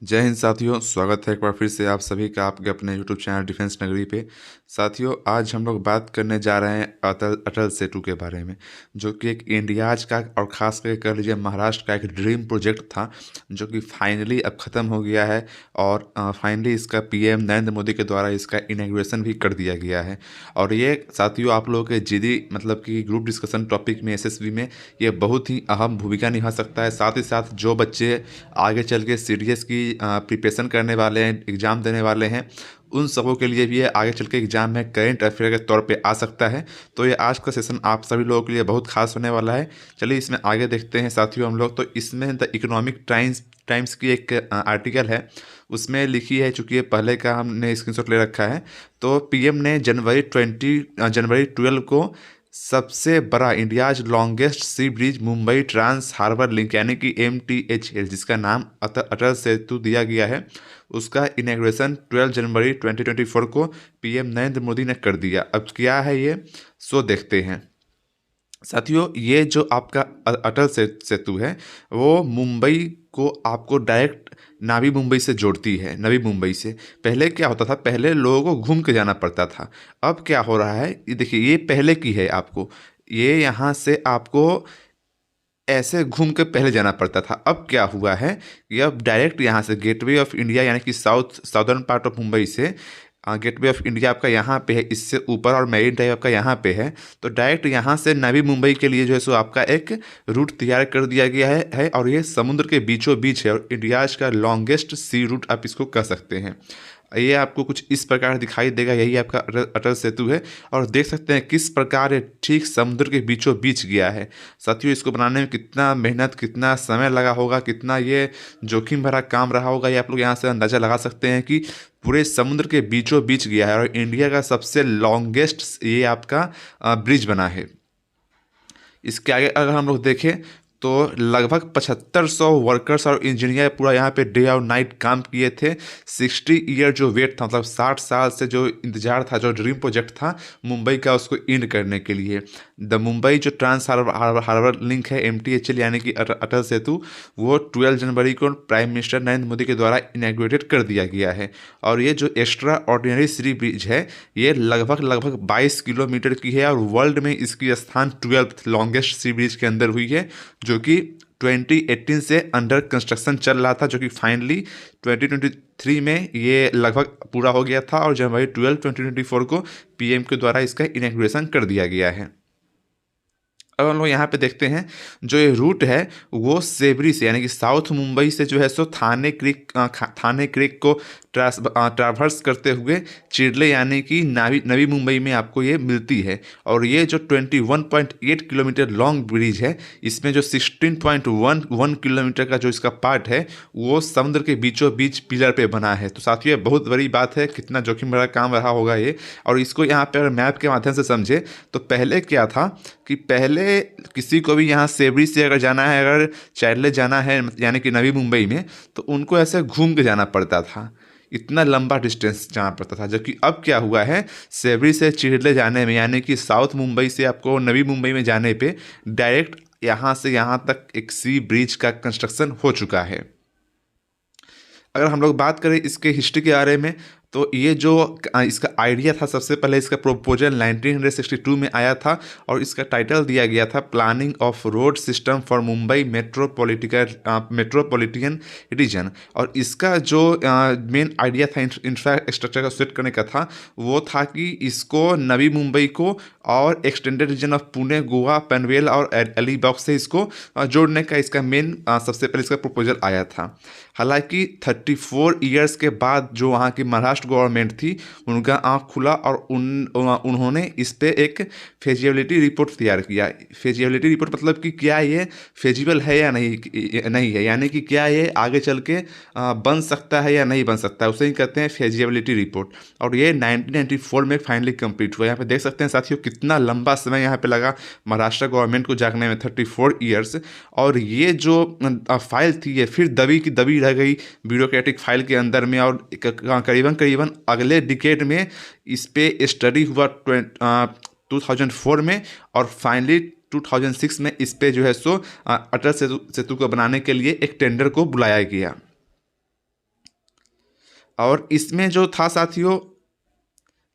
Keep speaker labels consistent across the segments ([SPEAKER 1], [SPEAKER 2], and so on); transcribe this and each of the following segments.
[SPEAKER 1] जय हिंद साथियों, स्वागत है एक बार फिर से आप सभी का आपके अपने यूट्यूब चैनल डिफेंस नगरी पे। साथियों, आज हम लोग बात करने जा रहे हैं अटल अटल सेतु के बारे में, जो कि एक इंडियाज का और ख़ास करके कह लीजिए महाराष्ट्र का एक ड्रीम प्रोजेक्ट था, जो कि फाइनली अब ख़त्म हो गया है। और फाइनली इसका पीएम नरेंद्र मोदी के द्वारा इसका इनॉग्रेशन भी कर दिया गया है। और ये साथियों आप लोगों के जीडी मतलब कि ग्रुप डिस्कशन टॉपिक में एसएसबी में ये बहुत ही अहम भूमिका निभा सकता है। साथ ही साथ जो बच्चे आगे चल के सीडीएस की प्रिपरेशन करने वाले हैं, एग्ज़ाम देने वाले हैं, उन सबों के लिए भी ये आगे चल के एग्ज़ाम में करेंट अफेयर के तौर पे आ सकता है। तो ये आज का सेशन आप सभी लोगों के लिए बहुत खास होने वाला है। चलिए इसमें आगे देखते हैं साथियों हम लोग। तो इसमें द इकोनॉमिक टाइम्स की एक आर्टिकल है, उसमें लिखी है, चूँकि ये पहले का हमने स्क्रीनशॉट ले रखा है। तो पीएम ने जनवरी 12 को सबसे बड़ा India's longest sea bridge Mumbai trans harbour link यानी कि MTHL, जिसका नाम अटल सेतु दिया गया है, उसका इनॉग्रेशन 12 जनवरी 2024 को पीएम नरेंद्र मोदी ने कर दिया। अब क्या है ये, सो देखते हैं साथियों। ये जो आपका अटल सेतु है, वो मुंबई को आपको डायरेक्ट नवी मुंबई से जोड़ती है। नवी मुंबई से पहले क्या होता था, पहले लोगों को घूम के जाना पड़ता था। अब क्या हो रहा है, ये देखिए, ये पहले की है, आपको ये यहाँ से आपको ऐसे घूम के पहले जाना पड़ता था। अब क्या हुआ है कि अब डायरेक्ट यहाँ से गेटवे ऑफ इंडिया यानी कि साउदर्न पार्ट ऑफ मुंबई से गेटवे ऑफ इंडिया आपका यहाँ पे है, इससे ऊपर, और मेरिन ड्राइव आपका यहाँ पे है। तो डायरेक्ट यहाँ से नवी मुंबई के लिए जो है सो आपका एक रूट तैयार कर दिया गया है। और ये समुद्र के बीचों बीच है और इंडियाज का लॉन्गेस्ट सी रूट आप इसको कह सकते हैं। ये आपको कुछ इस प्रकार दिखाई देगा, यही आपका अटल सेतु है। और देख सकते हैं किस प्रकार ये ठीक समुद्र के बीचों बीच गया है। साथियों, इसको बनाने में कितना मेहनत, कितना समय लगा होगा, कितना ये जोखिम भरा काम रहा होगा, ये आप लोग यहाँ से अंदाज़ा लगा सकते हैं कि पूरे समुद्र के बीचों बीच गया है और इंडिया का सबसे लॉन्गेस्ट ये आपका ब्रिज बना है। इसके आगे अगर हम लोग देखें तो लगभग 7500 वर्कर्स और इंजीनियर पूरा यहाँ पे डे और नाइट काम किए थे। 60 ईयर जो वेट था, मतलब 60 साल से जो इंतजार था, जो ड्रीम प्रोजेक्ट था मुंबई का, उसको इंड करने के लिए द मुंबई जो ट्रांस हार्बर लिंक है MTHL यानी कि अटल सेतु, वो 12 जनवरी को प्राइम मिनिस्टर नरेंद्र मोदी के द्वारा इनॉग्रेटेड कर दिया गया है। और ये जो एक्स्ट्रा ऑर्डिनरी सी ब्रिज है, ये लगभग 22 किलोमीटर की है और वर्ल्ड में इसकी स्थान 12th लॉन्गेस्ट सी ब्रिज के अंदर हुई है, जो कि 2018 से अंडर कंस्ट्रक्शन चल रहा था, जो कि फाइनली 2023 में ये लगभग पूरा हो गया था और जनवरी 12 2024 को पीएम के द्वारा इसका इनॉग्रेशन कर दिया गया है। अब हम लोग यहाँ पे देखते हैं जो ये रूट है वो सेबरी से यानी कि साउथ मुंबई से जो है सो थाने क्रिक को ट्रावर्स करते हुए चिरले यानी कि नवी मुंबई में आपको ये मिलती है। और ये जो 21.8 किलोमीटर लॉन्ग ब्रिज है, इसमें जो 16.11 किलोमीटर का जो इसका पार्ट है वो समुद्र के बीचों बीच पिलर पे बना है। तो साथियों, ये बहुत बड़ी बात है, कितना जोखिम भरा काम रहा होगा ये। और इसको यहाँ पे अगर मैप के माध्यम से समझे तो पहले क्या था कि पहले किसी को भी यहाँ सेबरी से अगर जाना है, अगर चैडले जाना है यानी कि नवी मुंबई में, तो उनको ऐसे घूम के जाना पड़ता था, इतना लंबा डिस्टेंस जाना पड़ता था। जबकि अब क्या हुआ है, सेबरी से चिरले जाने में यानी कि साउथ मुंबई से आपको नवी मुंबई में जाने पे डायरेक्ट यहाँ से यहाँ तक एक सी ब्रिज का कंस्ट्रक्शन हो चुका है। अगर हम लोग बात करें इसके हिस्ट्री के बारे में, तो ये जो इसका आइडिया था, सबसे पहले इसका प्रोपोजल 1962 में आया था और इसका टाइटल दिया गया था planning of road system for Mumbai metropolitan region. और इसका जो मेन आइडिया था इंफ्रास्ट्रक्चर का सेट करने का था, वो था कि इसको नवी मुंबई को और extended region of Pune, Goa, Panvel और अलीबाग से इसको जोड़ने का इसका मेन सबसे पहले इसका प्रोपोजल आया था। हालांकि 34 ईयर्स के बाद जो वहाँ की महाराष्ट्र गवर्नमेंट थी, उनका आँख खुला और उन्होंने इस पर एक फेजिबिलिटी रिपोर्ट तैयार किया। फेजिबिलिटी रिपोर्ट मतलब कि क्या ये फेजिबल है या नहीं है, यानी कि क्या ये आगे चल के बन सकता है या नहीं बन सकता है, उसे ही कहते हैं फेजिबिलिटी रिपोर्ट। और ये 1994 में फाइनली कंप्लीट हुआ। यहाँ पे देख सकते हैं साथियों कितना लंबा समय यहाँ पे लगा महाराष्ट्र गवर्नमेंट को जागने में, 34 ईयर्स। और ये जो फाइल थी ये फिर दबी की दबी रह गई ब्यूरोक्रेटिक फाइल के अंदर में, और करीबन अगले डिकेड में इस पे स्टडी हुआ 2004 में, और फाइनली 2006 में इस पे जो है सो अटल सेतु को बनाने के लिए एक टेंडर को बुलाया गया। और इसमें जो था साथियों,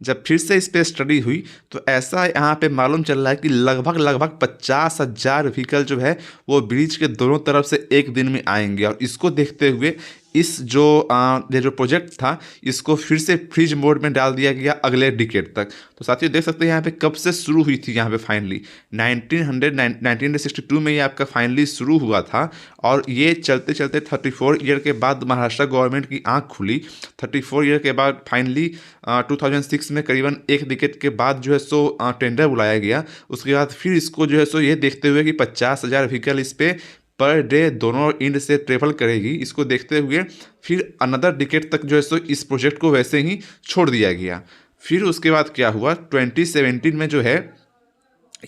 [SPEAKER 1] जब फिर से इस पे स्टडी हुई तो ऐसा यहाँ पे मालूम चल रहा है कि लगभग 50,000 व्हीकल जो है वो ब्रिज के दोनों तरफ से एक दिन में आएंगे। और इसको देखते हुए इस जो ये जो प्रोजेक्ट था इसको फिर से फ्रीज मोड में डाल दिया गया अगले डिकेड तक। तो साथियों देख सकते हैं यहाँ पे कब से शुरू हुई थी, यहाँ पे फाइनली 1962 में ये आपका फाइनली शुरू हुआ था। और ये चलते चलते 34 ईयर के बाद महाराष्ट्र गवर्नमेंट की आंख खुली। 34 ईयर के बाद फाइनली 2006 में करीबन एक डिकेड के बाद जो है सो टेंडर बुलाया गया। उसके बाद फिर इसको जो है सो ये देखते हुए कि 50,000 व्हीकल इस पे पर डे दोनों इंड से ट्रेवल करेगी, इसको देखते हुए फिर अनदर डिकेड तक जो है सो इस प्रोजेक्ट को वैसे ही छोड़ दिया गया। फिर उसके बाद क्या हुआ, 2017 में जो है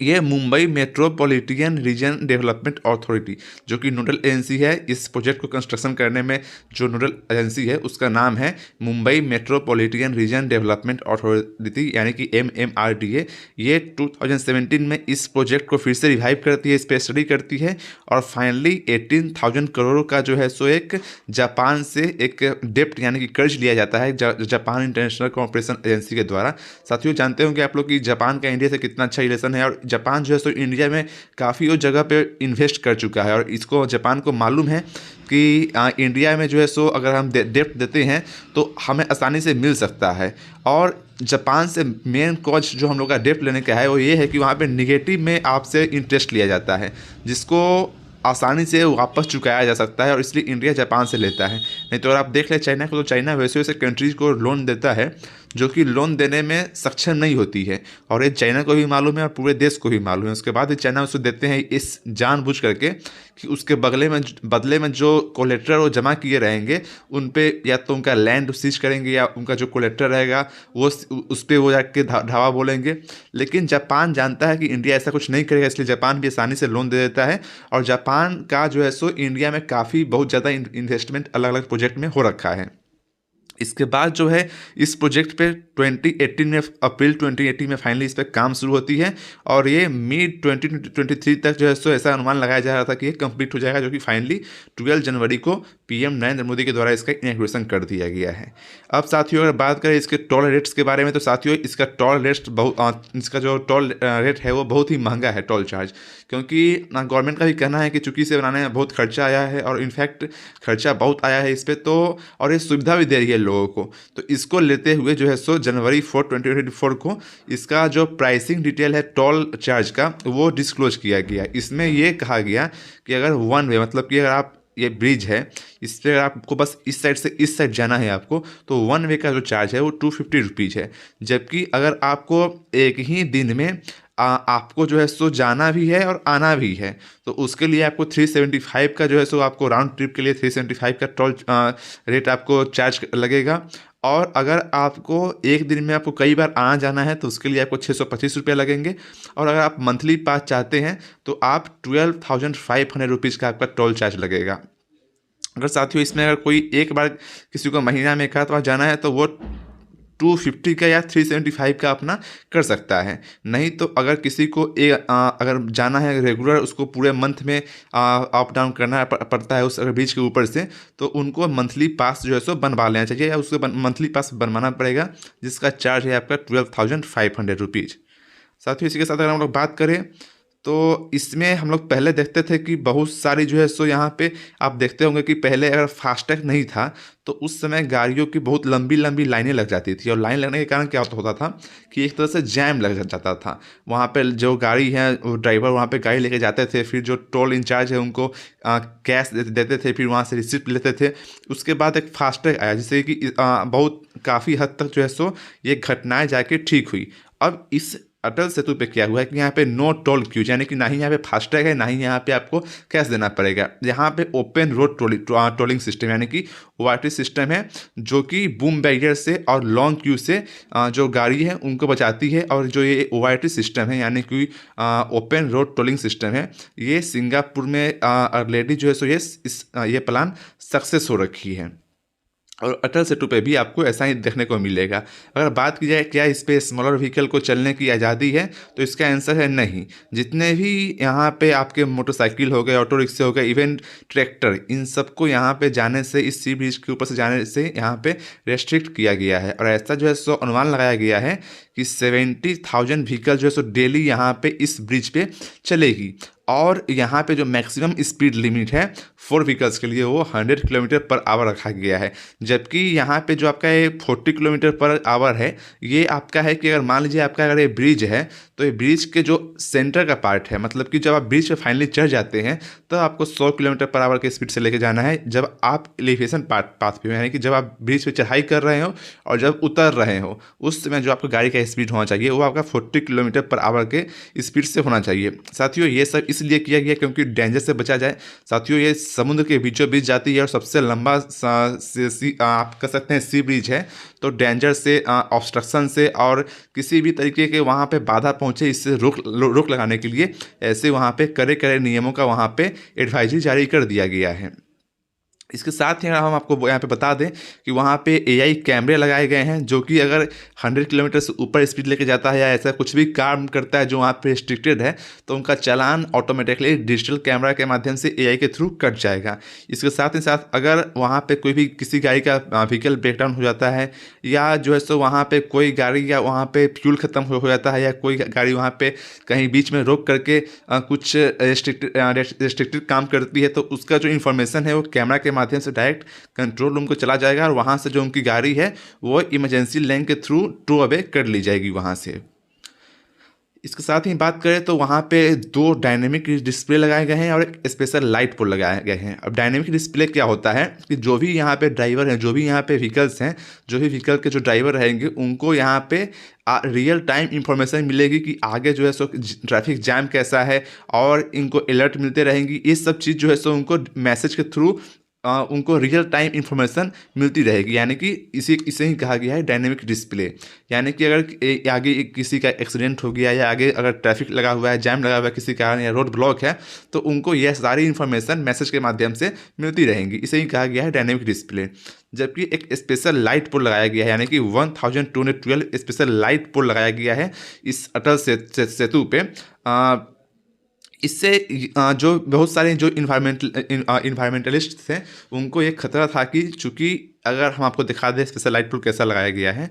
[SPEAKER 1] ये Mumbai metropolitan region development authority जो कि नोडल एजेंसी है इस प्रोजेक्ट को कंस्ट्रक्शन करने में, जो नोडल एजेंसी है उसका नाम है Mumbai metropolitan region development authority यानी कि MMRDA। ये 2017 में इस प्रोजेक्ट को फिर से रिवाइव करती है, इस पर स्टडी करती है और फाइनली 18,000 करोड़ का जो है सो एक जापान से एक डेप्ट यानी कि कर्ज लिया जाता है जापान इंटरनेशनल कॉर्पोरेशन एजेंसी के द्वारा। साथियों जानते होंगे आप लोग कि जापान का इंडिया से कितना अच्छा रिलेशन है और जापान जो है सो इंडिया में काफ़ी उस जगह पे इन्वेस्ट कर चुका है। और इसको जापान को मालूम है कि इंडिया में जो है सो अगर हम डेप्ट देते हैं तो हमें आसानी से मिल सकता है। और जापान से मेन कॉज जो हम लोग का डेप्ट लेने का है वो ये है कि वहाँ पे निगेटिव में आपसे इंटरेस्ट लिया जाता है, जिसको आसानी से वापस चुकाया जा सकता है और इसलिए इंडिया जापान से लेता है। नहीं तो अगर आप देख लें चाइना को, तो चाइना वैसे वैसे कंट्रीज़ को लोन देता है जो कि लोन देने में सक्षम नहीं होती है। और ये चाइना को भी मालूम है और पूरे देश को भी मालूम है। उसके बाद भी चाइना उसको देते हैं इस जानबूझ करके कि उसके बदले में जो कोलेट्रल वो जमा किए रहेंगे उन पे या तो उनका लैंड सीज करेंगे या उनका जो कोलेट्रल रहेगा वो उस पर वो जाके धावा बोलेंगे। लेकिन जापान जानता है कि इंडिया ऐसा कुछ नहीं करेगा, इसलिए जापान भी आसानी से लोन दे देता है। और जापान का जो है सो इंडिया में काफ़ी बहुत ज़्यादा इन्वेस्टमेंट अलग अलग प्रोजेक्ट में हो रखा है। इसके बाद जो है इस प्रोजेक्ट पे 2018 में अप्रैल 2018 में फाइनली इस पर काम शुरू होती है और ये मिड 2023 तक जो है सो ऐसा अनुमान लगाया जा रहा था कि ये कंप्लीट हो जाएगा, जो कि फाइनली 12 जनवरी को PM नरेंद्र मोदी के द्वारा इसका इनॉग्रेशन कर दिया गया है। अब साथियों अगर बात करें इसके टोल रेट्स के बारे में, तो साथियों इसका टोल रेट्स इसका जो टोल रेट है वो बहुत ही महंगा है, टोल चार्ज, क्योंकि गवर्नमेंट का भी कहना है कि चूंकि इसे बनाने में बहुत खर्चा आया है और इनफैक्ट खर्चा बहुत आया है इस पर, तो और ये सुविधा भी दे रही है लोगों को। तो इसको लेते हुए जो है सो जनवरी 4 2024 को इसका जो प्राइसिंग डिटेल है टोल चार्ज का वो डिस्क्लोज किया गया। इसमें ये कहा गया कि अगर वन वे मतलब कि अगर आप ये ब्रिज है इस पर आपको बस इस साइड से इस साइड जाना है आपको, तो वन वे का जो चार्ज है वो 250 रुपीज़ है। जबकि अगर आपको एक ही दिन में आपको जो है सो जाना भी है और आना भी है तो उसके लिए आपको 375 का जो है सो आपको राउंड ट्रिप के लिए 375 का टोल रेट आपको चार्ज लगेगा। और अगर आपको एक दिन में आपको कई बार आना जाना है तो उसके लिए आपको 625 रुपये लगेंगे। और अगर आप मंथली पास चाहते हैं तो आप 12,500 रुपीज़ का आपका टोल चार्ज लगेगा। अगर साथियों इसमें अगर कोई एक बार किसी को महीना में एक आध बार जाना है तो वो 250 का या 375 का अपना कर सकता है। नहीं तो अगर किसी को अगर जाना है रेगुलर, उसको पूरे मंथ में अप डाउन करना पड़ता है उस अगर ब्रिज के ऊपर से, तो उनको मंथली पास जो है सो बनवा लेना चाहिए या उसको मंथली पास बनवाना पड़ेगा, जिसका चार्ज है आपका 12,500 रुपीज़। साथियों इसी के साथ अगर हम लोग बात करें तो इसमें हम लोग पहले देखते थे कि बहुत सारी जो है सो यहाँ पे आप देखते होंगे कि पहले अगर फास्टैग नहीं था तो उस समय गाड़ियों की बहुत लंबी लंबी लाइनें लग जाती थी। और लाइन लगने के कारण क्या होता था कि एक तरह से जैम लग जाता था। वहाँ पे जो गाड़ी है वो ड्राइवर वहाँ पे गाड़ी लेके जाते थे, फिर जो टोल इंचार्ज है उनको कैश देते थे, फिर वहाँ से रिसिप्ट लेते थे। उसके बाद एक फास्टैग आया जिससे कि बहुत काफ़ी हद तक जो है सो ये घटनाएँ जाके ठीक हुई। अब इस अटल सेतु पे क्या हुआ है कि यहाँ पे नो टोल क्यूज, यानी कि ना ही यहाँ पे फास्टैग है ना ही यहाँ पे आपको कैश देना पड़ेगा। यहाँ पे ओपन रोड टोलिंग सिस्टम यानी कि ORT सिस्टम है जो कि बूम बैरियर से और लॉन्ग क्यू से जो गाड़ी है उनको बचाती है। और जो ये ORT सिस्टम है यानी कि ओपन रोड टोलिंग सिस्टम है, ये सिंगापुर में ऑलरेडी जो है सो ये प्लान सक्सेस हो रखी है। और अटल सेतु पे भी आपको ऐसा ही देखने को मिलेगा। अगर बात की जाए क्या इस पे स्मॉलर व्हीकल को चलने की आज़ादी है, तो इसका आंसर है नहीं। जितने भी यहाँ पे आपके मोटरसाइकिल हो गए, ऑटो रिक्शे हो गए, इवन ट्रैक्टर, इन सबको यहाँ पे जाने से, इस सी ब्रिज के ऊपर से जाने से यहाँ पे रेस्ट्रिक्ट किया गया है। और ऐसा जो है सो अनुमान लगाया गया है कि 70,000 व्हीकल जो है सो डेली यहाँ पे इस ब्रिज पे चलेगी। और यहाँ पे जो मैक्सिमम स्पीड लिमिट है 4 व्हीकल्स के लिए वो 100 किलोमीटर पर आवर रखा गया है। जबकि यहाँ पे जो आपका ये 40 किलोमीटर पर आवर है, ये आपका है कि अगर मान लीजिए आपका अगर ये ब्रिज है, तो ये ब्रिज के जो सेंटर का पार्ट है, मतलब कि जब आप ब्रिज पे फाइनली चढ़ जाते हैं तो आपको 100 किलोमीटर पर आवर के स्पीड से लेके जाना है। जब आप एलिवेशन पाथ पे हो, यानी कि जब आप ब्रिज पे चढ़ाई कर रहे हो और जब उतर रहे हो, उस समय जो आपको गाड़ी का स्पीड होना चाहिए वो आपका 40 किलोमीटर पर आवर के स्पीड से होना चाहिए। साथियों, ये सब इसलिए किया गया क्योंकि डेंजर से बचा जाए। साथियों, ये समुद्र के बीचों बीच जाती है और सबसे लंबा आप कह सकते हैं सी ब्रिज है। तो डेंजर से, ऑब्स्ट्रक्शन से और किसी भी तरीके के वहाँ पे बाधा पहुँचे, इससे रोक लगाने के लिए ऐसे वहाँ पे कड़े कड़े नियमों का वहाँ पे एडवाइजरी जारी कर दिया गया है। इसके साथ ही हम आपको यहाँ पे बता दें कि वहाँ पे एआई कैमरे लगाए गए हैं, जो कि अगर 100 किलोमीटर से ऊपर स्पीड लेके जाता है या ऐसा कुछ भी काम करता है जो वहाँ पे रिस्ट्रिक्टेड है, तो उनका चालान ऑटोमेटिकली डिजिटल कैमरा के माध्यम से एआई के थ्रू कट जाएगा। इसके साथ ही साथ अगर वहाँ पे कोई भी किसी गाड़ी का व्हीकल ब्रेकडाउन हो जाता है, या जो है सो वहाँ पे कोई गाड़ी या वहाँ पे फ्यूल ख़त्म हो जाता है, या कोई गाड़ी वहाँ पे कहीं बीच में रोक करके कुछ रिस्ट्रिक्टेड काम करती है, तो उसका जो इन्फॉर्मेशन है वो कैमरा के माध्यम से डायरेक्ट कंट्रोल रूम को चला जाएगा और वहाँ से जो उनकी गाड़ी है वो इमरजेंसी लेन के थ्रू टो अवे कर ली जाएगी वहाँ से। इसके साथ ही बात करें तो वहाँ पे 2 डायनेमिक डिस्प्ले लगाए गए हैं और एक स्पेशल लाइट पोल लगाए गए हैं। अब डायनेमिक डिस्प्ले क्या होता है कि जो भी यहाँ पे ड्राइवर हैं, जो भी यहाँ पे व्हीकल्स हैं, जो भी व्हीकल के जो ड्राइवर रहेंगे, उनको यहाँ पे रियल टाइम इंफॉर्मेशन मिलेगी कि आगे जो है सो ट्रैफिक जैम कैसा है, और इनको अलर्ट मिलते रहेंगी। ये सब चीज़ जो है सो उनको मैसेज के थ्रू उनको रियल टाइम इंफॉर्मेशन मिलती रहेगी। यानी कि इसे ही कहा गया है डायनेमिक डिस्प्ले। यानी कि अगर आगे किसी का एक्सीडेंट हो गया, या आगे अगर ट्रैफिक लगा हुआ है, जैम लगा हुआ है किसी कारण, या रोड ब्लॉक है, तो उनको यह सारी इन्फॉर्मेशन मैसेज के माध्यम से मिलती रहेंगी। इसे ही कहा गया है डायनेमिक डिस्प्ले। जबकि एक स्पेशल लाइट पोल लगाया गया है, यानी कि 1212 स्पेशल लाइट पोल लगाया गया है इस अटल सेतु पे। इससे जो बहुत सारे जो इन्वायरमेंटलिस्ट थे, उनको ये खतरा था कि चूँकि अगर हम आपको दिखा दें स्पेशल लाइट पोल कैसा लगाया गया है,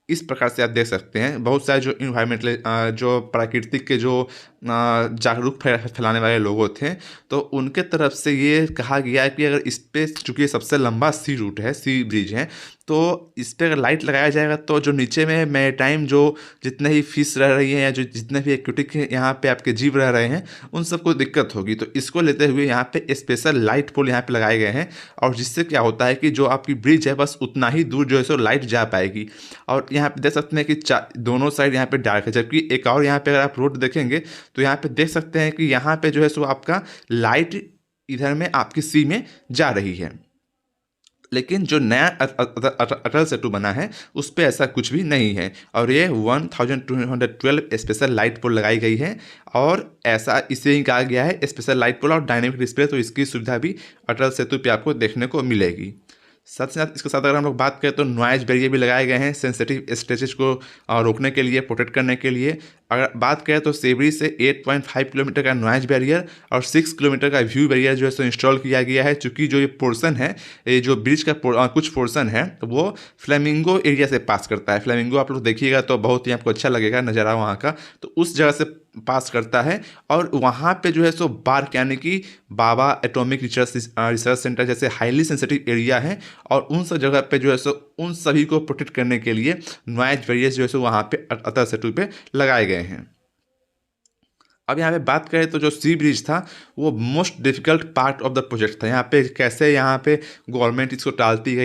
[SPEAKER 1] इस प्रकार से आप देख सकते हैं। बहुत सारे जो इन्वायरमेंटल जो प्राकृतिक के जो जागरूक फैलाने वाले लोगों थे, तो उनके तरफ से ये कहा गया है कि अगर इस पे, चूँकि सबसे लंबा सी रूट है, सी ब्रिज है, तो इस पर अगर लाइट लगाया जाएगा तो जो नीचे में मैरीटाइम जो जितने ही फिश रह रही हैं, या जो जितने भी एक्वेटिक यहाँ पे आपके जीव रह रहे हैं, उन सबको दिक्कत होगी। तो इसको लेते हुए यहाँ पे स्पेशल लाइट पोल यहाँ पे लगाए गए हैं, और जिससे क्या होता है कि जो आपकी ब्रिज है बस उतना ही दूर जो है सो लाइट जा पाएगी। और यहाँ पे देख सकते हैं कि दोनों साइड यहाँ पे डार्क है। जबकि एक और यहाँ पे अगर आप रोड देखेंगे तो यहाँ पे देख सकते हैं कि यहाँ पे जो है सो आपका लाइट इधर में आपकी सी में जा रही है। लेकिन जो नया अटल सेतु बना है उस पर ऐसा कुछ भी नहीं है, और ये 1212 स्पेशल लाइट पोल लगाई गई है। और ऐसा इसे ही कहा गया है स्पेशल लाइट पोल और डायनेमिक डिस्प्ले, तो इसकी सुविधा भी अटल सेतु पे आपको देखने को मिलेगी। साथ ही साथ इसके साथ अगर हम लोग बात करें तो नॉइज बैरियर भी लगाए गए हैं सेंसिटिव स्ट्रेचेज को रोकने के लिए, प्रोटेक्ट करने के लिए। अगर बात करें तो सेवरी से 8.5 किलोमीटर का नॉइज बैरियर और 6 किलोमीटर का व्यू बैरियर जो है सो इंस्टॉल किया गया है। चूँकि जो ये पोर्सन है, ये जो ब्रिज का कुछ पोर्सन है, तो वो फ्लेमिंगो एरिया से पास करता है। फ्लेमिंगो आप लोग देखिएगा तो बहुत ही आपको अच्छा लगेगा नज़ारा वहाँ का, तो उस जगह से पास करता है। और वहाँ पे जो है सो बार्क, यानी कि बाबा एटॉमिक रिसर्च सेंटर जैसे हाईली सेंसिटिव एरिया है, और उन सब जगह पे जो है सो उन सभी को प्रोटेक्ट करने के लिए नॉइज बैरियर्स जो है सो वहाँ पे अटल सेतु पे लगाए गए हैं। अब यहाँ पे बात करें तो जो सी ब्रिज था वो most difficult part of the project था। यहाँ पे कैसे यहाँ पे गवर्नमेंट इसको टालती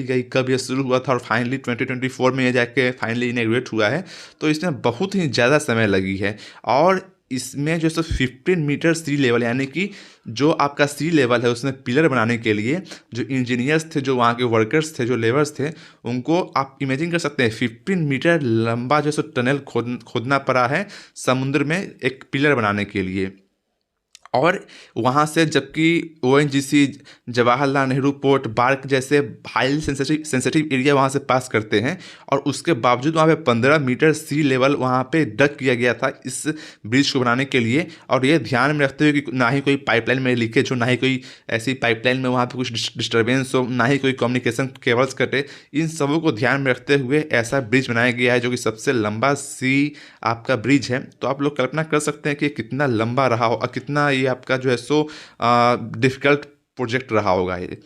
[SPEAKER 1] गई, कब ये शुरू हुआ था, और फाइनली 2024 में ये जाके फाइनली इनॉग्रेट हुआ है। तो इसमें बहुत ही ज़्यादा समय लगी है। और इसमें जो सो 15 मीटर सी लेवल, यानी कि जो आपका सी लेवल है उसमें पिलर बनाने के लिए जो इंजीनियर्स थे, जो वहाँ के वर्कर्स थे, जो लेबर्स थे, उनको आप इमेजिन कर सकते हैं 15 मीटर लंबा जो सो टनल खोदना पड़ा है समुद्र में एक पिलर बनाने के लिए। और वहाँ से जबकि ONGC, Jawaharlal Nehru port, BARC जैसे हाईली सेंसिटिव एरिया वहाँ से पास करते हैं, और उसके बावजूद वहाँ पे 15 मीटर सी लेवल वहाँ पे डग किया गया था इस ब्रिज को बनाने के लिए। और ये ध्यान में रखते हुए कि ना ही कोई पाइपलाइन में लीकेज हो, ना ही कोई ऐसी पाइपलाइन में वहाँ पे कुछ डिस्टर्बेंस हो, ना ही कोई कम्युनिकेशन केबल्स कटे, इन सबों को ध्यान में रखते हुए ऐसा ब्रिज बनाया गया है जो कि सबसे लंबा सी आपका ब्रिज है। तो आप लोग कल्पना कर सकते हैं कि कितना लंबा रहा हो और कितना ये आपका जो है सो डिफ़िकल्ट प्रोजेक्ट रहा होगा ये।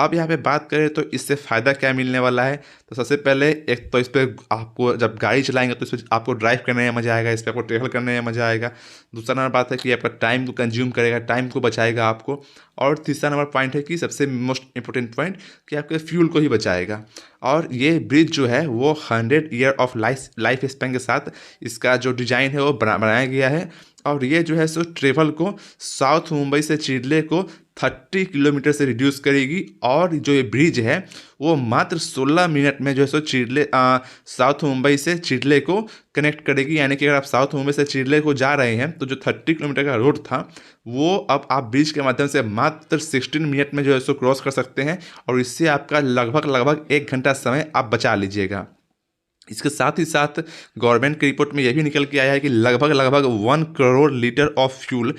[SPEAKER 1] अब यहाँ पे बात करें तो इससे फ़ायदा क्या मिलने वाला है, तो सबसे पहले एक तो इस पर आपको जब गाड़ी चलाएंगे तो इस पर आपको ड्राइव करने में मज़ा आएगा, इस पर आपको ट्रेवल करने में मज़ा आएगा। दूसरा नंबर बात है कि आपका टाइम को कंज्यूम करेगा, टाइम को बचाएगा आपको। और तीसरा नंबर पॉइंट है कि सबसे मोस्ट इंपॉर्टेंट पॉइंट कि आपके फ्यूल को ही बचाएगा। और ये ब्रिज जो है वो 100 ईयर ऑफ लाइफ स्पैन के साथ इसका जो डिज़ाइन है वो बनाया गया है। और ये जो है सो ट्रेवल को साउथ मुंबई से चिड़ले को 30 किलोमीटर से रिड्यूस करेगी। और जो ये ब्रिज है वो मात्र 16 मिनट में जो है सो साउथ मुंबई से चिड़ले को कनेक्ट करेगी। यानी कि अगर आप साउथ मुंबई से चिड़ले को जा रहे हैं तो जो 30 किलोमीटर का रोड था वो अब आप ब्रिज के माध्यम से मात्र 16 मिनट में जो है सो क्रॉस कर सकते हैं। और इससे आपका लगभग 1 घंटा समय आप बचा लीजिएगा। इसके साथ ही साथ गवर्नमेंट की रिपोर्ट में यह भी निकल के आया है कि लगभग 1 crore litre of fuel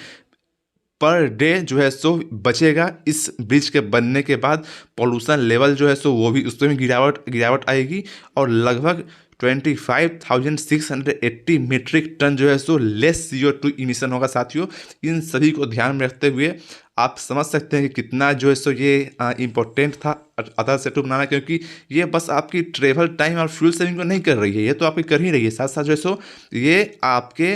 [SPEAKER 1] per day जो है सो बचेगा इस ब्रिज के बनने के बाद। पॉल्यूशन लेवल जो है सो वो भी उसमें भी गिरावट आएगी। और लगभग 25,680 मीट्रिक टन जो है सो लेस CO2 इमिशन होगा साथियों। इन सभी को ध्यान में रखते हुए आप समझ सकते हैं कि कितना जो है सो ये इम्पोर्टेंट था अटल सेतु बनाना, क्योंकि ये बस आपकी ट्रेवल टाइम और फ्यूल सेविंग को नहीं कर रही है, ये तो आपकी कर ही रही है, साथ साथ जो है सो ये आपके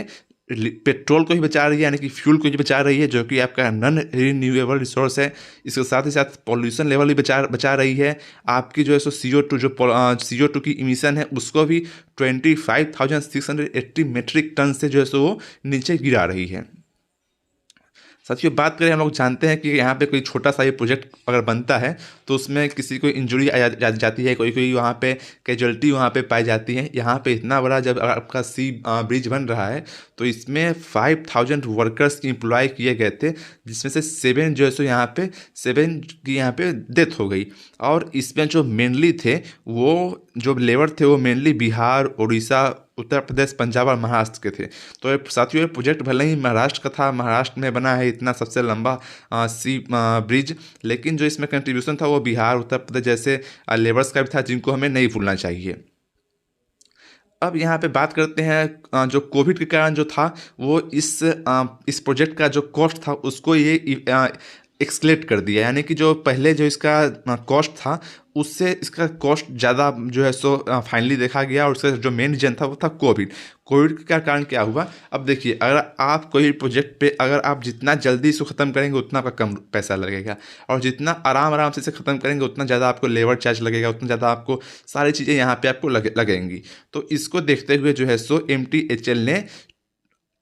[SPEAKER 1] पेट्रोल को ही बचा रही है, यानी कि फ्यूल को ही बचा रही है, जो कि आपका नॉन रिन्यूएबल रिसोर्स है। इसके साथ ही साथ पॉल्यूशन लेवल भी बचा रही है। आपकी जो है सो CO2 की इमिशन है उसको भी 25,680 मीट्रिक टन से जो है सो वो नीचे गिरा रही है। साथियों बात करें, हम लोग जानते हैं कि यहाँ पे कोई छोटा सा ये प्रोजेक्ट अगर बनता है तो उसमें किसी को इंजरी आ जाती है, कोई वहाँ पे कैजुअलिटी वहाँ पे पाई जाती है। यहाँ पे इतना बड़ा जब आपका ब्रिज बन रहा है तो इसमें 5,000 वर्कर्स की एम्प्लॉय किए गए थे, जिसमें से 7 जो है सो यहाँ पे 7 की यहाँ पे डेथ हो गई। और इसमें जो मेनली थे वो जो लेबर थे वो मेनली बिहार, उड़ीसा, उत्तर प्रदेश, पंजाब और महाराष्ट्र के थे। तो ये साथियों ये प्रोजेक्ट भले ही महाराष्ट्र का था, महाराष्ट्र में बना है इतना सबसे लंबा ब्रिज, लेकिन जो इसमें कंट्रीब्यूशन था वो बिहार, उत्तर प्रदेश जैसे लेबर्स का भी था, जिनको हमें नहीं भूलना चाहिए। अब यहाँ पे बात करते हैं जो कोविड के कारण जो था वो इस प्रोजेक्ट का जो कॉस्ट था उसको ये एक्सकेलेट कर दिया। यानी कि जो पहले जो इसका कॉस्ट था उससे इसका कॉस्ट ज़्यादा जो है सो फाइनली देखा गया। और उसका जो मेन रीजन था वो था कोविड के कारण क्या हुआ। अब देखिए, अगर आप कोई प्रोजेक्ट पे अगर आप जितना जल्दी इसको ख़त्म करेंगे उतना आपका कम पैसा लगेगा, और जितना आराम से इसे ख़त्म करेंगे उतना ज़्यादा आपको लेबर चार्ज लगेगा, उतना ज़्यादा आपको सारी चीज़ें यहाँ पे आपको लगेंगी। तो इसको देखते हुए जो है सो MTHL ने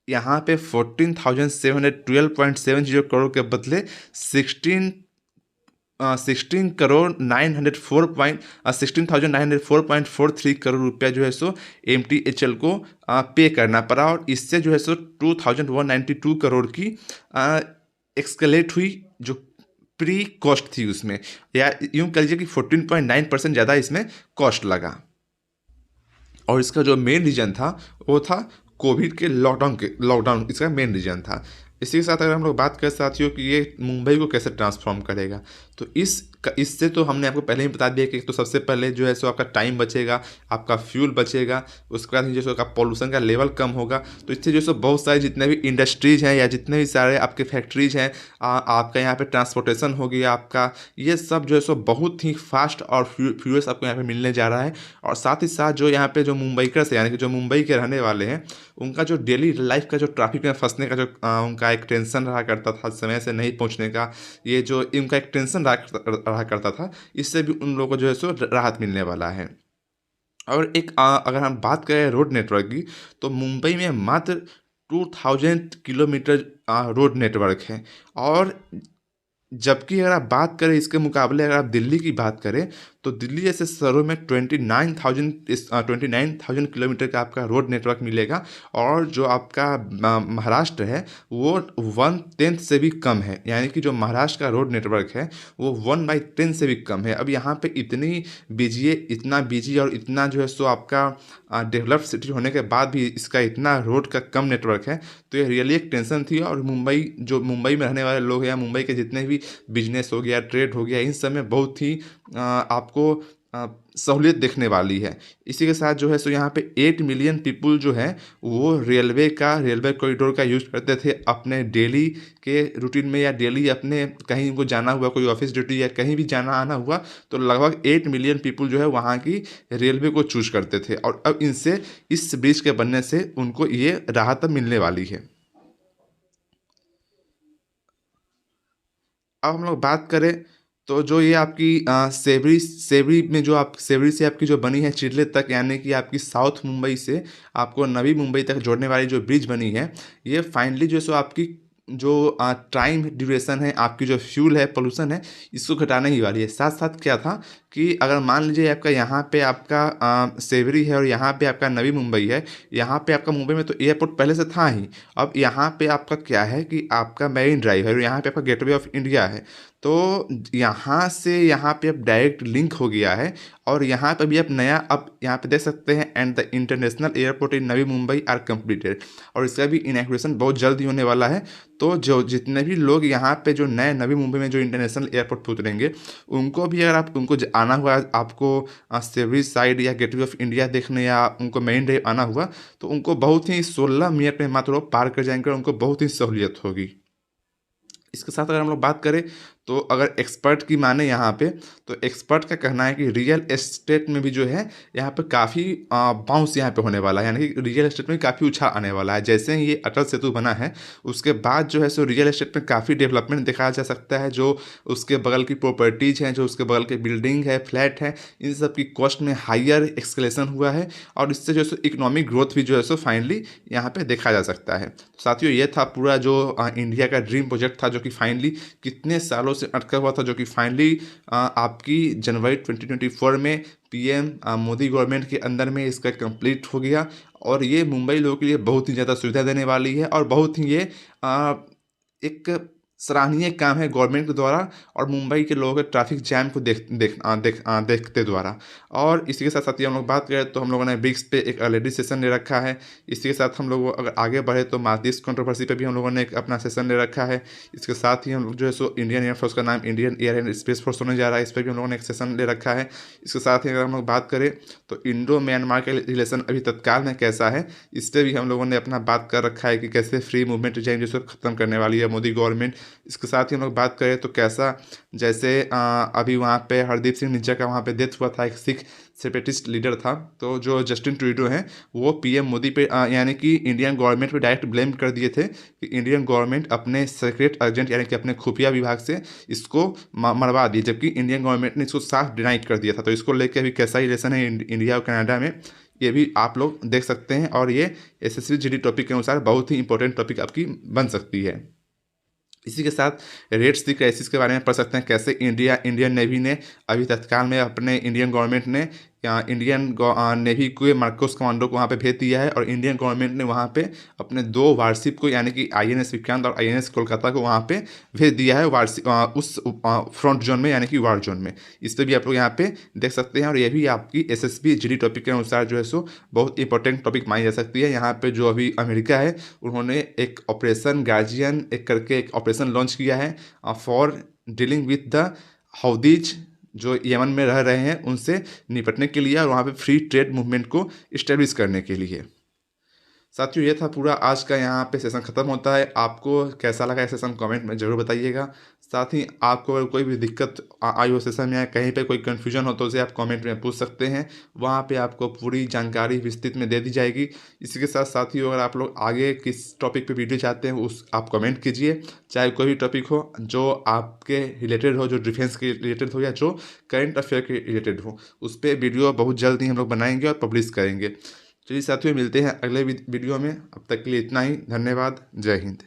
[SPEAKER 1] यहाँ पे 14,712.70 करोड़ के बदले 16,904.43 करोड़ रुपया जो है सो MTHL को पे करना पड़ा। और इससे जो है सो 2,192 करोड़ की एक्सकेलेट हुई जो प्री कॉस्ट थी उसमें, या यूँ कह लीजिए कि 14.9% ज़्यादा इसमें कॉस्ट लगा। और इसका जो मेन रीजन था वो था कोविड के लॉकडाउन इसका मेन रीजन था। इसी के साथ अगर हम लोग बात करें साथियों कि ये मुंबई को कैसे ट्रांसफॉर्म करेगा, तो इससे तो हमने आपको पहले ही बता दिया कि तो सबसे पहले जो है सो आपका टाइम बचेगा, आपका फ्यूल बचेगा, उसके बाद जो है आपका पॉल्यूशन का लेवल कम होगा। तो इससे जो है सो बहुत सारे जितने भी इंडस्ट्रीज़ हैं या जितने भी सारे आपके फैक्ट्रीज़ हैं, आपका यहाँ पे ट्रांसपोर्टेशन हो गया आपका, ये सब जो है सो बहुत ही फास्ट और फ्यूरियस आपको यहाँ पे मिलने जा रहा है। और साथ ही साथ जो यहाँ पे जो मुंबईकर्स है, यानी कि जो मुंबई के रहने वाले हैं, उनका जो डेली लाइफ का जो ट्रैफिक में फंसने का जो उनका एक टेंशन रहा करता था, समय से नहीं पहुँचने का, ये जो इनका एक टेंशन रहा करता था, इससे भी उन लोगों को जो है सो राहत मिलने वाला है। और अगर हम बात करें रोड नेटवर्क की, तो मुंबई में मात्र 2000 किलोमीटर रोड नेटवर्क है। और जबकि अगर आप बात करें इसके मुकाबले, अगर आप दिल्ली की बात करें, तो दिल्ली जैसे शहरों में 29,000 किलोमीटर का आपका रोड नेटवर्क मिलेगा, और जो आपका महाराष्ट्र है वो 1/10 से भी कम है। यानी कि जो महाराष्ट्र का रोड नेटवर्क है वो 1/10 से भी कम है। अब यहाँ पे इतना बिजी और इतना जो है सो आपका डेवलप्ड सिटी होने के बाद भी इसका इतना रोड का कम नेटवर्क है, तो ये रियली एक टेंशन थी। और मुंबई में रहने वाले लोग हैं, या मुंबई के जितने भी बिजनेस हो गया, ट्रेड हो गया, इन सब में बहुत ही आपको सहूलियत देखने वाली है। इसी के साथ जो है सो यहाँ पे 8 मिलियन पीपुल जो है वो रेलवे कॉरिडोर का यूज करते थे अपने डेली के रूटीन में, या डेली अपने कहीं को जाना हुआ, कोई ऑफिस ड्यूटी या कहीं भी जाना आना हुआ, तो लगभग 8 मिलियन पीपुल जो है वहाँ की रेलवे को चूज करते थे। और अब इस ब्रिज के बनने से उनको ये राहत मिलने वाली है। अब हम लोग बात करें, तो जो ये आपकी सेवरी में जो आप सेवरी से आपकी जो बनी है चिरले तक, यानी कि आपकी साउथ मुंबई से आपको नवी मुंबई तक जोड़ने वाली जो ब्रिज बनी है, ये फाइनली जो है सो आपकी जो टाइम ड्यूरेशन है, आपकी जो फ्यूल है, पोल्यूशन है, इसको घटाने ही वाली है। साथ साथ क्या था कि अगर मान लीजिए आपका यहाँ पे आपका सेवरी है और यहाँ पे आपका नवी मुंबई है, यहाँ पे आपका मुंबई में तो एयरपोर्ट पहले से था ही। अब यहाँ पे आपका क्या है कि आपका मैरिन ड्राइव है और यहाँ पे आपका गेटवे ऑफ इंडिया है, तो यहाँ से यहाँ पे अब डायरेक्ट लिंक हो गया है। और यहाँ पे भी अब नया, अब यहाँ पे देख सकते हैं, and the international airport in Navi Mumbai are completed, और इसका भी इनॉग्रेशन बहुत जल्द ही होने वाला है। तो जो जितने भी लोग यहाँ पे जो नए नवी मुंबई में जो इंटरनेशनल एयरपोर्ट पे उतरेंगे, उनको भी अगर आप उनको आना हुआ आपको सेवरी साइड या गेटवे ऑफ इंडिया देखने, या उनको मेन ड्राइव आना हुआ, तो उनको बहुत ही 16 मिनट में मात्र वो पार कर जाएंगे और उनको बहुत ही सहूलियत होगी। इसके साथ अगर हम लोग बात करें, तो अगर एक्सपर्ट की माने यहाँ पे, तो एक्सपर्ट का कहना है कि रियल एस्टेट में भी जो है यहाँ पे काफ़ी बाउंस यहाँ पे होने वाला है, यानी कि रियल एस्टेट में काफ़ी उछाल आने वाला है। जैसे ही ये अटल सेतु बना है, उसके बाद जो है सो रियल एस्टेट में काफ़ी डेवलपमेंट देखा जा सकता है। जो उसके बगल की प्रॉपर्टीज़ हैं, जो उसके बगल के बिल्डिंग है, फ्लैट है, इन सब की कॉस्ट में हाइयर एक्सकलेशन हुआ है, और इससे जो है सो इकोनॉमिक ग्रोथ भी जो है सो फाइनली यहाँ पे देखा जा सकता है। साथियों, ये था पूरा जो इंडिया का ड्रीम प्रोजेक्ट था, जो कि फाइनली कितने सालों से अटका हुआ था, जो कि फाइनली आपकी जनवरी 2024 में पीएम मोदी गवर्नमेंट के अंदर में इसका कंप्लीट हो गया। और ये मुंबई लोगों के लिए बहुत ही ज़्यादा सुविधा देने वाली है, और बहुत ही ये एक सराहनीय काम है गवर्नमेंट के द्वारा, और मुंबई के लोगों के ट्रैफिक जैम को देखते द्वारा। और इसी के साथ साथ हम लोग बात करें, तो हम लोगों ने ब्रिक्स पे एक ऑलरेडी सेशन ले रखा है। इसी के साथ हम लोग अगर आगे बढ़े, तो मालदीव्स कंट्रोवर्सी पे भी हम लोगों ने एक अपना सेशन ले रखा है। इसके साथ ही हम लोग जो है सो इंडियन एयरफोर्स का नाम Indian air and space force होने जा रहा है, इस पर भी हम लोगों ने एक सेशन ले रखा है। इसके साथ ही अगर हम लोग बात करें, तो इंडो म्यांमार के रिलेशन अभी तत्काल में कैसा है, इस पर भी हम लोगों ने अपना बात कर रखा है कि कैसे फ्री मूवमेंट रिजाइम जो खत्म करने वाली है मोदी गवर्नमेंट। इसके साथ ही हम लोग बात करें, तो कैसा जैसे अभी वहाँ पे हरदीप सिंह निज्जा का वहाँ पे डेथ हुआ था, एक सिख सेपरेटिस्ट लीडर था, तो जो जस्टिन ट्रूडो हैं वो पीएम मोदी पे यानी कि इंडियन गवर्नमेंट पे डायरेक्ट ब्लेम कर दिए थे कि इंडियन गवर्नमेंट अपने सीक्रेट एजेंट यानी कि अपने खुफिया विभाग से इसको मरवा दी, जबकि इंडियन गवर्नमेंट ने इसको साफ डिनाई कर दिया था। तो इसको लेकर अभी कैसा रिलेशन है इंडिया और कनाडा में, ये भी आप लोग देख सकते हैं, और ये एसएससी जीडी टॉपिक के अनुसार बहुत ही इंपॉर्टेंट टॉपिक आपकी बन सकती है। इसी के साथ रेड सी क्राइसिस के बारे में पढ़ सकते हैं, कैसे इंडियन नेवी ने अभी तत्काल में अपने इंडियन गवर्नमेंट ने इंडियन नेवी के मार्कोस कमांडो को वहाँ पे भेज दिया है, और इंडियन गवर्नमेंट ने वहाँ पे अपने 2 वारशिप को यानी कि आईएनएस विक्रांत और आईएनएस कोलकाता को वहाँ पे भेज दिया है वारशिप उस फ्रंट जोन में यानी कि वार जोन में। इस पर भी आप लोग यहाँ पे देख सकते हैं, और ये भी आपकी एसएसबी जीडी टॉपिक के अनुसार जो है सो बहुत इंपॉर्टेंट टॉपिक मानी जा सकती है। यहाँ पे जो अभी अमेरिका है, उन्होंने एक ऑपरेशन गार्जियन एक करके एक ऑपरेशन लॉन्च किया है फॉर डीलिंग विथ द हौदीज जो यमन में रह रहे हैं, उनसे निपटने के लिए, और वहाँ पे फ्री ट्रेड मूवमेंट को इस्टेब्लिश करने के लिए। साथियों, ये था पूरा आज का, यहाँ पे सेशन ख़त्म होता है। आपको कैसा लगा ये सेशन कमेंट में ज़रूर बताइएगा। साथ ही आपको अगर कोई भी दिक्कत आई हो सेशन में, या कहीं पे कोई कन्फ्यूजन हो, तो उसे आप कमेंट में पूछ सकते हैं, वहाँ पे आपको पूरी जानकारी विस्तृत में दे दी जाएगी। इसी के साथ साथियों, अगर आप लोग आगे किस टॉपिक पे वीडियो चाहते हैं, उस आप कमेंट कीजिए, चाहे कोई भी टॉपिक हो जो आपके रिलेटेड हो, जो डिफेंस के रिलेटेड हो या जो करंट अफेयर के रिलेटेड हो, उस पर वीडियो बहुत जल्द ही हम लोग बनाएंगे और पब्लिश करेंगे। चलिए साथियों, मिलते हैं अगले वीडियो में। अब तक के लिए इतना ही, धन्यवाद, जय हिंद।